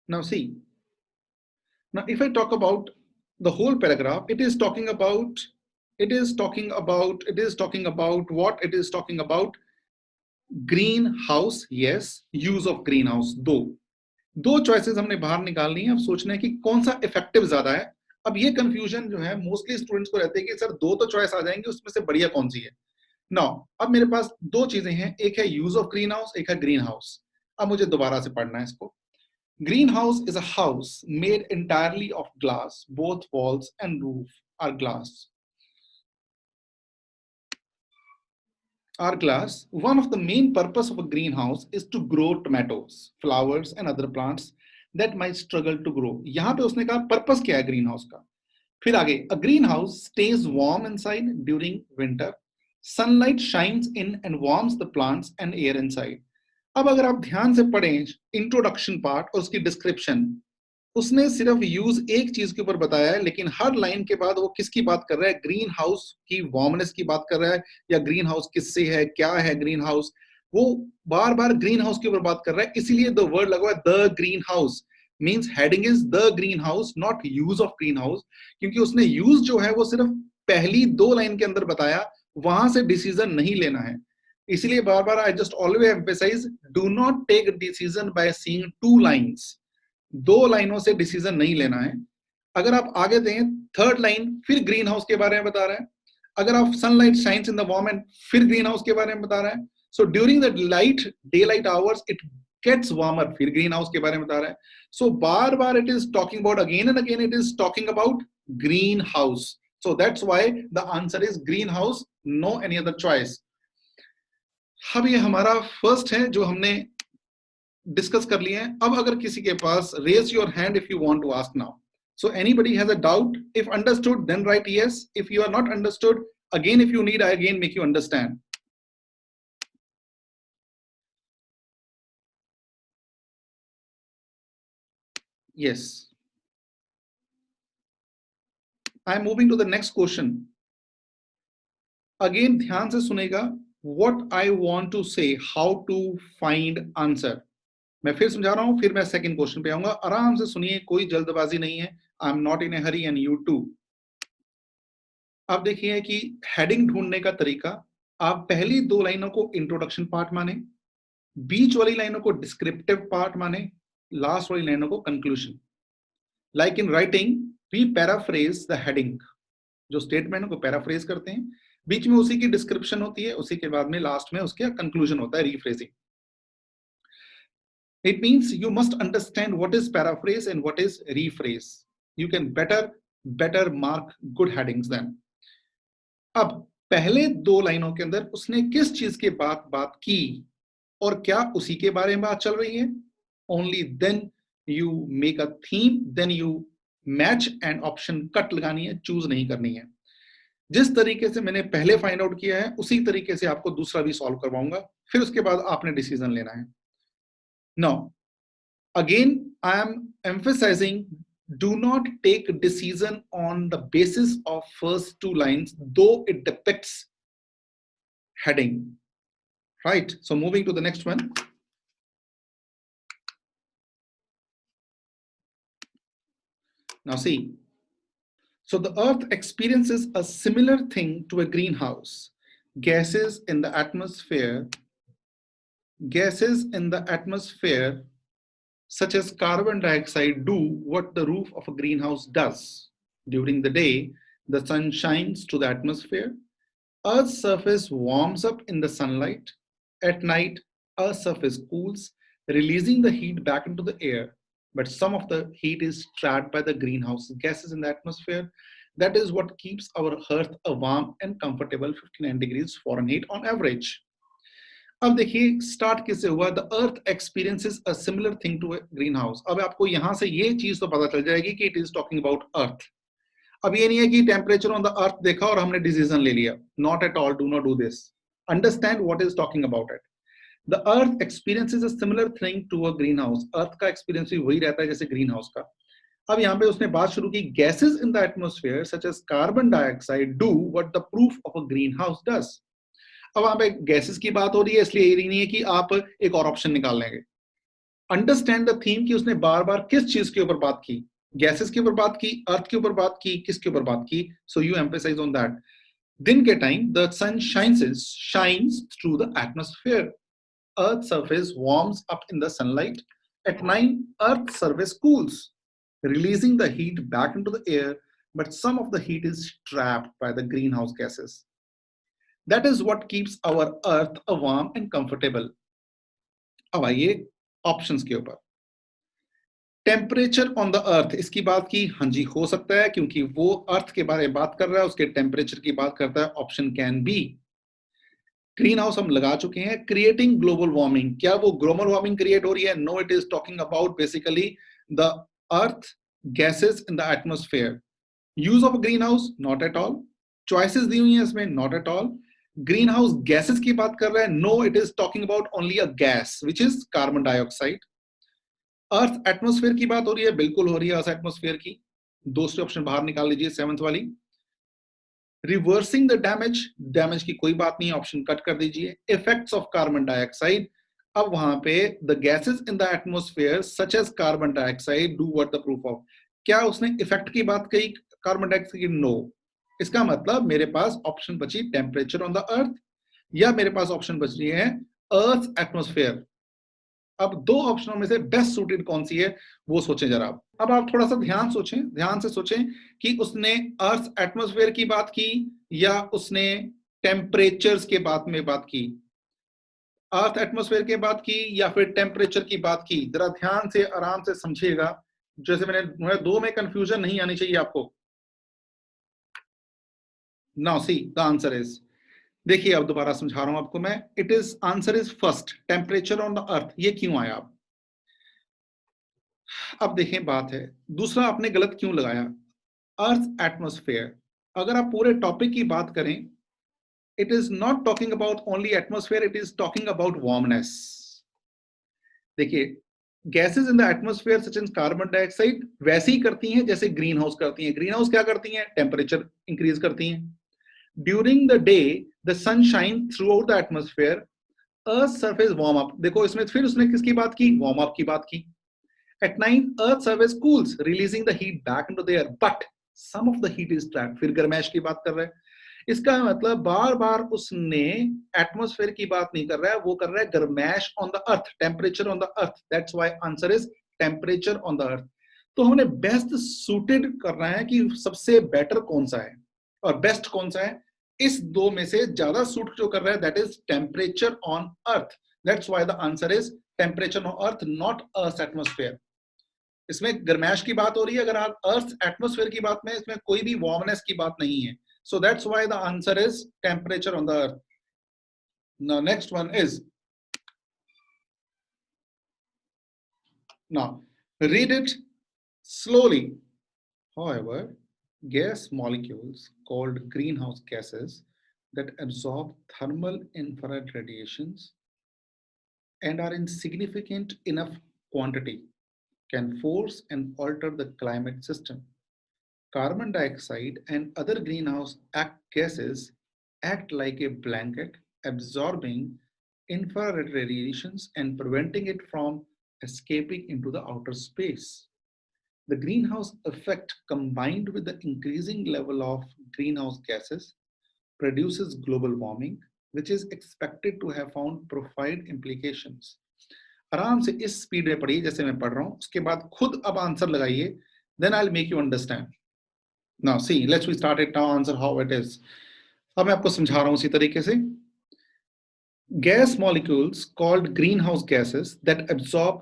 Now see, now if I talk about the whole paragraph, it is talking about what it is talking about. Green house, yes, use of green house, दो choices हमने बाहर निकालनी है। अब सोचना है कि कौन सा इफेक्टिव ज्यादा है। अब ये कंफ्यूजन जो है मोस्टली स्टूडेंट्स को रहते हैं कि सर दो तो चॉइस आ जाएंगे, उसमें से बढ़िया कौन सी है। नाउ अब मेरे पास दो चीजें हैं, एक है यूज ऑफ ग्रीन हाउस, एक है ग्रीन हाउस। अब मुझे दोबारा से पढ़ना है इसको। Green house is a house made entirely of glass, both walls and roof are glass. One of the main purpose of a greenhouse is to grow tomatoes, flowers and other plants that might struggle to grow. यहाँ पे उसने कहा purpose क्या है green house का। फिर आगे, a greenhouse stays warm inside during winter. Sunlight shines in and warms the plants and air inside. अब अगर आप ध्यान से पढ़ें इंट्रोडक्शन पार्ट और उसकी डिस्क्रिप्शन, उसने सिर्फ यूज एक चीज के ऊपर बताया है, लेकिन हर लाइन के बाद वो किसकी बात कर रहा है, ग्रीन हाउस की वार्मनेस की बात कर रहा है, या ग्रीन हाउस किससे है, क्या है ग्रीन हाउस, वो बार बार ग्रीन हाउस के ऊपर बात कर रहा है। इसीलिए द वर्ड लगा हुआ है the green house, means heading is the green house, not use of green house, क्योंकि उसने यूज जो है वो सिर्फ पहली दो लाइन के अंदर बताया, वहां से डिसीजन नहीं लेना है। इसलिए बार बार I just always emphasize, do not take decision by seeing two lines, दो लाइनों से डिसीजन नहीं लेना है। अगर आप आगे दें थर्ड लाइन, फिर ग्रीन हाउस के बारे में बता रहा है। अगर आप sunlight shines in the warm end, फिर ग्रीन हाउस के बारे में बता रहा है। So during the day light hours it gets warmer, फिर ग्रीन हाउस के बारे में बता रहा है। सो बार बार it is talking about, again and again it is talking about green house. So that's why the answer is green house, no any other choice. अब ये हमारा फर्स्ट है जो हमने डिस्कस कर लिए हैं। अब अगर किसी के पास, raise your hand if you want to ask now. So anybody has a doubt, if understood then right yes, if you are not understood again, if you need I again make you understand. Yes, I am moving to the next question. Again ध्यान से सुनेगा, what I want to say, how to find answer. मैं फिर समझा रहा हूं, फिर मैं सेकंड क्वेश्चन पे आऊंगा। आराम से सुनिए, कोई जल्दबाजी नहीं है। I am not in a hurry and you too. अब देखिए कि हेडिंग ढूंढने का तरीका, आप पहली दो लाइनों को इंट्रोडक्शन पार्ट माने, बीच वाली लाइनों को डिस्क्रिप्टिव पार्ट माने, लास्ट वाली लाइनों को conclusion. Like in writing we paraphrase the heading, जो स्टेटमेंट को पैराफ्रेज करते हैं, बीच में उसी की डिस्क्रिप्शन होती है, उसी के बाद में लास्ट में उसका कंक्लूजन होता है, rephrasing. It means you must understand what is paraphrase and what is rephrase. You can better mark good headings then. अब पहले दो लाइनों के अंदर उसने किस चीज के बात की और क्या उसी के बारे में बात चल रही है। Only then you make a theme, then you match and option cut लगानी है, चूज नहीं करनी है। जिस तरीके से मैंने पहले फाइंड आउट किया है उसी तरीके से आपको दूसरा भी सॉल्व करवाऊंगा, फिर उसके बाद आपने डिसीजन लेना है। Now again I am emphasizing, do not take decision on the basis of first two lines, though it depicts heading, right? So moving to the next one. Now see, so the earth experiences a similar thing to a greenhouse. Gases in the atmosphere such as carbon dioxide do what the roof of a greenhouse does. During the day, the sun shines to the atmosphere. Earth's surface warms up in the sunlight. At night, Earth's surface cools, releasing the heat back into the air. But some of the heat is trapped by the greenhouse gases in the atmosphere. That is what keeps our Earth a warm and comfortable 59 degrees Fahrenheit on average. अब देखिए start किससे हुआ, the earth experiences a similar thing to greenhouse. अब आपको यहां से ये चीज तो पता चल जाएगी कि it is talking about earth. अब ये नहीं है कि टेम्परेचर ऑन द अर्थ देखा और हमने डिसीजन ले लिया, not at all, do not do this, understand what is talking about it. The earth experiences a similar thing to a green house, earth का एक्सपीरियंस भी वही रहता है जैसे ग्रीन हाउस का। अब यहाँ पे उसने बात शुरू की, gases in the atmosphere such as carbon dioxide do what the proof of a green house does. अब वहां पे गैसेस की बात हो रही है, इसलिए ये नहीं है कि आप एक और ऑप्शन निकाल लेंगे। अंडरस्टैंड द थीम कि उसने बार बार किस चीज के ऊपर बात की, गैसेस के ऊपर बात की, अर्थ के ऊपर बात की, किसके ऊपर बात की. So you emphasize on that. दिन के time the sun shines through the atmosphere. Earth surface warms up in the sunlight. At night, Earth surface cools, releasing the heat back into the air, but some of the heat is trapped by the greenhouse gases. That is what keeps our Earth warm and comfortable. अब आइए options के ऊपर. Temperature on the अर्थ, इसकी बात की, हाँ जी हो सकता है, क्योंकि वो अर्थ के बारे में बात कर रहा है, उसके टेम्परेचर की बात करता है. Option can be. Green house हम लगा चुके हैं. क्रिएटिंग ग्लोबल वार्मिंग, क्या वो ग्लोबल वार्मिंग क्रिएट हो रही है? No, it is talking about basically the earth gases in the atmosphere. Use of green house, not at all. Choices दी हुई हैं इसमें, not at all. Green house gases की बात कर रहा है, no, it is talking about only a gas which is carbon dioxide. Earth atmosphere की बात हो रही है, बिल्कुल हो रही है अर्थ एटमोस्फेयर की. दूसरे ऑप्शन बाहर निकाल लीजिए, सेवंथ वाली. रिवर्सिंग द डैमेज, डैमेज की कोई बात नहीं, ऑप्शन कट कर दीजिए. इफेक्ट्स ऑफ कार्बन डाइऑक्साइड, अब वहां पे the gases in the atmosphere such as carbon dioxide do what the proof of. क्या उसने इफेक्ट की बात कही कार्बन डाइऑक्साइड की? नो. इसका मतलब मेरे पास ऑप्शन बची टेम्परेचर ऑन द अर्थ, या मेरे पास ऑप्शन बच रही है अर्थ एटमोस्फेयर. अब दो ऑप्शनों में से बेस्ट सूटेड कौन सी है वो सोचें जरा. अब आप थोड़ा सा ध्यान से सोचें कि उसने अर्थ एटमॉस्फेयर की बात की या उसने टेम्परेचर्स के बात की. अर्थ एटमॉस्फेयर की बात की या फिर टेम्परेचर की बात की? जरा ध्यान से आराम से समझिएगा. जैसे मैंने दो में कंफ्यूजन नहीं आनी चाहिए आपको. Now see the answer is, देखिए अब दोबारा समझा रहा हूं आपको मैं. It is answer is first, temperature on the अर्थ. ये क्यों आया? अब देखें बात है, दूसरा आपने गलत क्यों लगाया? अर्थ एटमॉस्फेयर, अगर आप पूरे टॉपिक की बात करें, it is not talking about only atmosphere, it is talking about warmness. देखिए, gases in the atmosphere such as carbon dioxide वैसे ही करती हैं जैसे ग्रीन हाउस करती हैं. ग्रीन हाउस क्या करती हैं? टेम्परेचर इंक्रीज करती हैं. During the day the sun shine throughout the atmosphere, earth surface warm up. देखो इसमें फिर उसने किसकी बात की? वार्म अप की बात की. At night, Earth surface cools, releasing the heat back into the air, but some of the heat is trapped. फिर गर्माइश की बात कर रहा है. इसका मतलब बार बार उसने एटमॉस्फेयर की बात नहीं कर रहा है, वो कर रहा है गर्माइश on the earth, temperature on the earth. That's why answer is temperature on the earth. तो हमने बेस्ट सूटेड करना है कि सबसे बेटर कौन सा है और बेस्ट कौन सा है. इस दो में से ज्यादा सूट जो कर रहा है that is temperature on earth. That's why the answer is temperature on earth, not earth atmosphere. इसमें गर्माइश की बात हो रही है, अगर आप अर्थ एटमॉस्फेयर की बात में, इसमें कोई भी वार्मनेस की बात नहीं है. सो that's why the answer is temperature on the earth. Now next one is, now read it slowly. However, gas molecules called greenhouse gases that absorb thermal infrared radiations and are in significant enough quantity can force and alter the climate system. Carbon dioxide and other greenhouse gases act like a blanket, absorbing infrared radiations and preventing it from escaping into the outer space. The greenhouse effect, combined with the increasing level of greenhouse gases, produces global warming, which is expected to have found profound implications. आराम से इस speed में पढ़िए जैसे मैं पढ़ रहा हूं, उसके बाद खुद अब आंसर लगाइए. Then I'll make you understand. Now see, let's we start it now, answer how it is. अब मैं आपको समझा रहा हूं उसी तरीके से. Gas molecules called greenhouse gases that absorb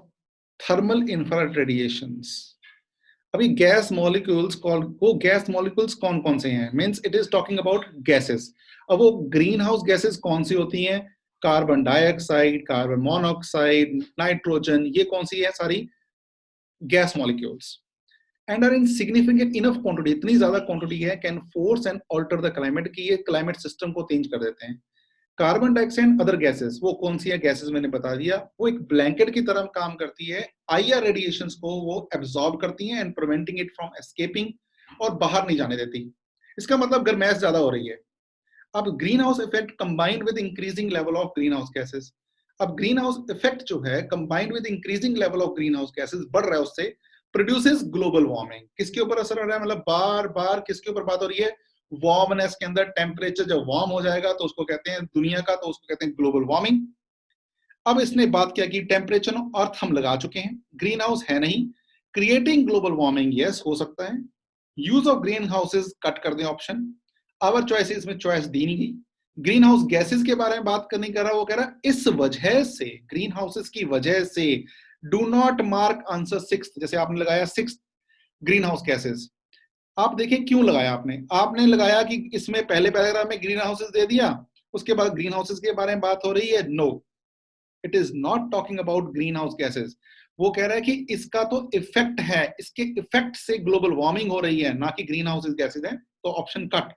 thermal infrared radiations. अभी गैस मॉलिक्यूल्स कॉल्ड, वो गैस मॉलिक्यूल्स कौन कौन से हैं? Means it is talking about gases. अब वो ग्रीन हाउस गैसेस कौन सी होती हैं? Carbon dioxide, carbon monoxide, nitrogen, ये कौन सी है? सारी gas molecules. And are in significant enough quantity, इतनी ज्यादा क्वांटिटी है, can force and alter the climate, की ये क्लाइमेट सिस्टम को चेंज कर देते हैं. कार्बन डाइऑक्साइड अदर गैसेस, वो कौन सी है गैसेस? मैंने बता दिया, वो एक ब्लैंकेट की तरह काम करती है. आईआर रेडिएशंस को वो एब्सॉर्ब करती हैं and preventing it from escaping, और बाहर नहीं जाने देती. इसका मतलब गर्माइश ज्यादा हो रही है. अब green house effect combined with increasing level of green house gases. अब ग्रीन हाउस इफेक्ट जो है combined with increasing level of green house gases बढ़ रहा है, उससे प्रोड्यूसेस ग्लोबल वार्मिंग। किसके ऊपर असर हो रहा है, मतलब बार बार किसके ऊपर बात हो रही है, वार्मनेस के अंदर टेम्परेचर जब वार्म हो जाएगा तो उसको कहते हैं दुनिया का, तो उसको कहते हैं ग्लोबल वार्मिंग। अब इसने बात क्या की, टेम्परेचर ऑफ अर्थ हम लगा चुके हैं, ग्रीन हाउस है नहीं। क्रिएटिंग ग्लोबल वार्मिंग यस हो सकता है। Use of green houses cut कर दें ऑप्शन। आवर चॉइसेस में चॉइस दी नहीं गई। ग्रीन हाउस गैसेस के बारे में बात करने कर रहा, वो कह रहा इस वजह से, ग्रीन हाउसेस की वजह से। Do not mark answer six, जैसे आपने लगाया सिक्स ग्रीन हाउस गैसेस। आप देखें क्यों लगाया आपने, आपने लगाया कि इसमें पहले पैराग्राफ में ग्रीन हाउसेस दे दिया, उसके बाद ग्रीन हाउसेस के बारे में बात हो रही है। No, it is not talking about green house gases. वो कह रहा है कि इसका तो इफेक्ट है, इसके इफेक्ट से ग्लोबल वार्मिंग हो रही है, ना कि ग्रीन हाउस गैसेस है। तो ऑप्शन कट।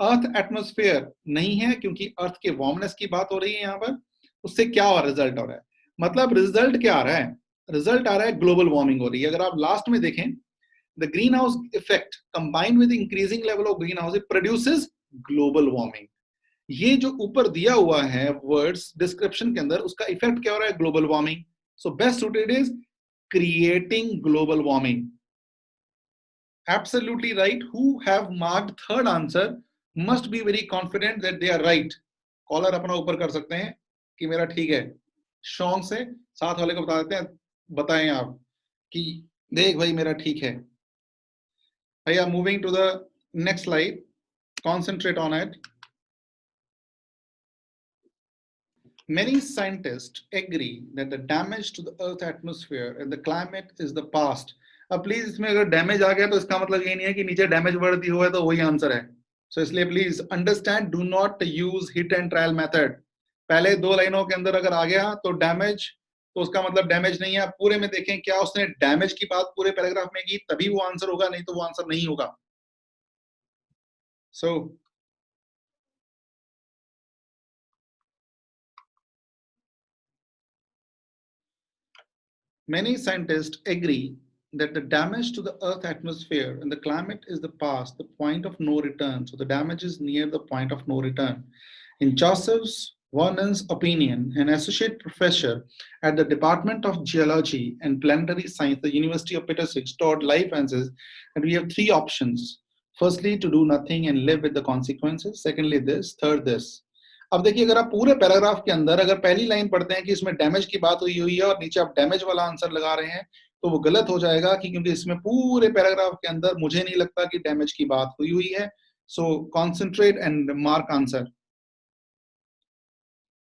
अर्थ एटमोस्फेयर नहीं है, क्योंकि अर्थ के वार्मनेस की बात हो रही है यहाँ पर। उससे क्या हो रिजल्ट हो रहा है, मतलब रिजल्ट क्या आ रहा है, रिजल्ट आ रहा है ग्लोबल वार्मिंग हो रही है। अगर आप लास्ट में देखें, the green house effect combined with increasing level of green house produces global warming. ये जो ऊपर दिया हुआ है वर्ड्स डिस्क्रिप्शन के अंदर, उसका इफेक्ट क्या हो रहा है, global warming. So best suited is creating global warming. Absolutely right. Who have marked third answer must be very confident that they are right. Collar अपना ऊपर कर सकते हैं कि मेरा ठीक है, शौक से साथ वाले को बता देते हैं, बताएं आप कि देख भाई मेरा ठीक है भैया। Moving to the next slide, concentrate on it. Many scientists agree that the damage to the Earth atmosphere and the climate is the past. अब प्लीज इसमें अगर डैमेज आ गया तो इसका मतलब ये नहीं है कि नीचे डैमेज वर्ड दी हुआ है तो वही आंसर है। सो इसलिए please understand, do not use hit and trial method. पहले दो लाइनों के अंदर अगर आ गया तो डैमेज, तो उसका मतलब डैमेज नहीं है। पूरे में देखें क्या उसने डैमेज की बात पूरे पैराग्राफ में की, तभी वो आंसर होगा, नहीं तो वो आंसर नहीं होगा। सो many scientists agree that the damage to the Earth atmosphere and the climate is the past, the point of no return. So the damage is near the point of no return. In Joseph Vernon's opinion, an associate professor at the Department of Geology and Planetary Science, the University of Pittsburgh, taught life sciences, and we have three options. Firstly, to do nothing and live with the consequences. Secondly, this. Third, this. अब देखिए, अगर आप पूरे paragraph के अंदर अगर पहली line पढ़ते हैं कि इसमें डैमेज की बात हुई हुई है और नीचे आप डैमेज वाला आंसर लगा रहे हैं, तो वो गलत हो जाएगा कि क्योंकि इसमें पूरे पैराग्राफ के अंदर मुझे नहीं लगता कि डैमेज की बात हुई हुई है। So concentrate and mark answer.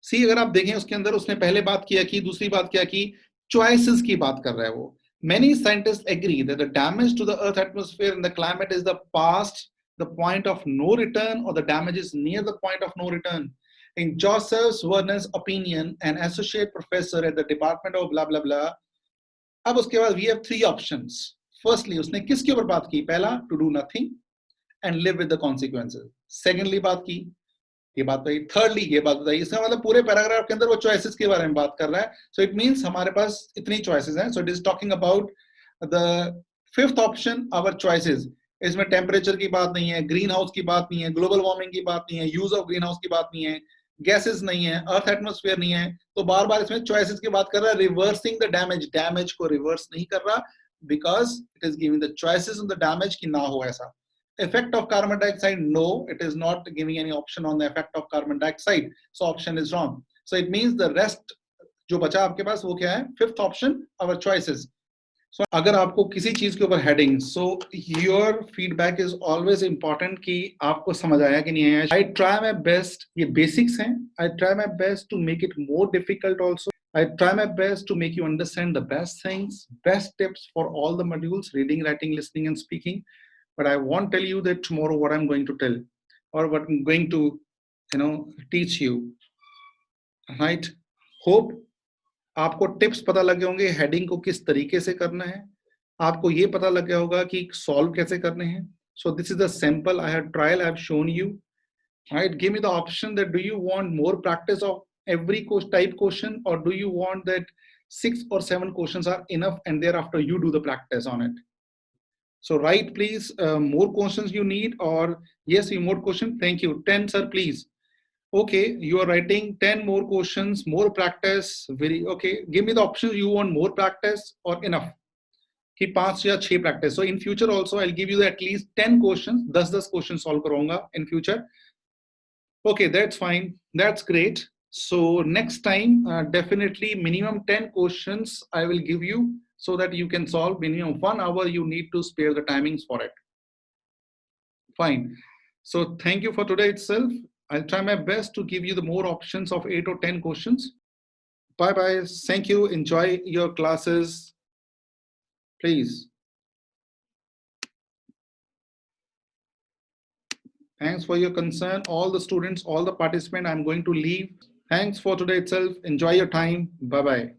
See, अगर आप देखें उसके अंदर उसने पहले बात किया कि, दूसरी बात क्या की, चॉइसेस की बात कर रहा है वो। Many scientists agree that the damage to the Earth atmosphere and the climate is the past, the point of no return, or the damage is near the point of no return. In Joseph Vernon's opinion, an associate professor at the Department of blah blah blah. अब उसके बाद we have three options. Firstly, उसने किसके ऊपर बात की, पहला to do nothing and live with the consequences. Secondly बात की, ये बात बताई। थर्डली ये बात बताई। इसका मतलब पूरे पैराग्राफ के अंदर वो चॉइसेस के बारे में बात कर रहा है। सो इट मींस हमारे पास इतनी चॉइसेस हैं। So it is talking about the fifth option, our choices. इसमें टेम्परेचर की बात नहीं है, ग्रीन हाउस की बात नहीं है, ग्लोबल वार्मिंग की बात नहीं है, यूज ऑफ ग्रीन हाउस की बात नहीं है, गैसेस नहीं है, अर्थ एटमोस्फेयर नहीं है। तो बार बार इसमें चॉइसेस की बात कर रहा है। रिवर्सिंग द डैमेज, डैमेज को रिवर्स नहीं कर रहा, because it is giving the choices on the damage की ना हो ऐसा। Effect of carbon dioxide, no, it is not giving any option on the effect of carbon dioxide, so option is wrong. So it means the rest जो बचा आपके पास वो क्या है, fifth option, our choices. So अगर आपको किसी चीज के ऊपर heading, so your feedback is always important कि आपको समझ आया कि नहीं आया। I try my best, ये बेसिक्स हैं, I try my best to make it more difficult also. I try my best to make you understand the best things, best tips for all the modules, reading, writing, listening and speaking. But I won't tell you that tomorrow what I'm going to tell or what I'm going to, teach you. Right? Hope आपको tips पता लगे होंगे, heading को किस तरीके से करना है, आपको ये पता लग गया होगा कि सॉल्व कैसे करने हैं. So this is the sample I have trial I have shown you. Right? Give me the option that do you want more practice of every type question, or do you want that 6 or 7 questions are enough and thereafter you do the practice on it. So write please more questions you need, or yes, you more question. Thank you. 10 sir please. Okay, you are writing 10 more questions, more practice. Very okay. Give me the options. You want more practice or enough? कि 5 या 6 practice. So in future also I'll give you at least 10 questions. 10 questions solve करूँगा in future. Okay, that's fine. That's great. So next time, definitely minimum 10 questions I will give you so that you can solve minimum 1 hour. You need to spare the timings for it. Fine. So thank you for today itself. I'll try my best to give you the more options of 8 or 10 questions. Bye bye. Thank you. Enjoy your classes. Please. Thanks for your concern. All the students, all the participants, I'm going to leave. Thanks for today itself. Enjoy your time. Bye bye.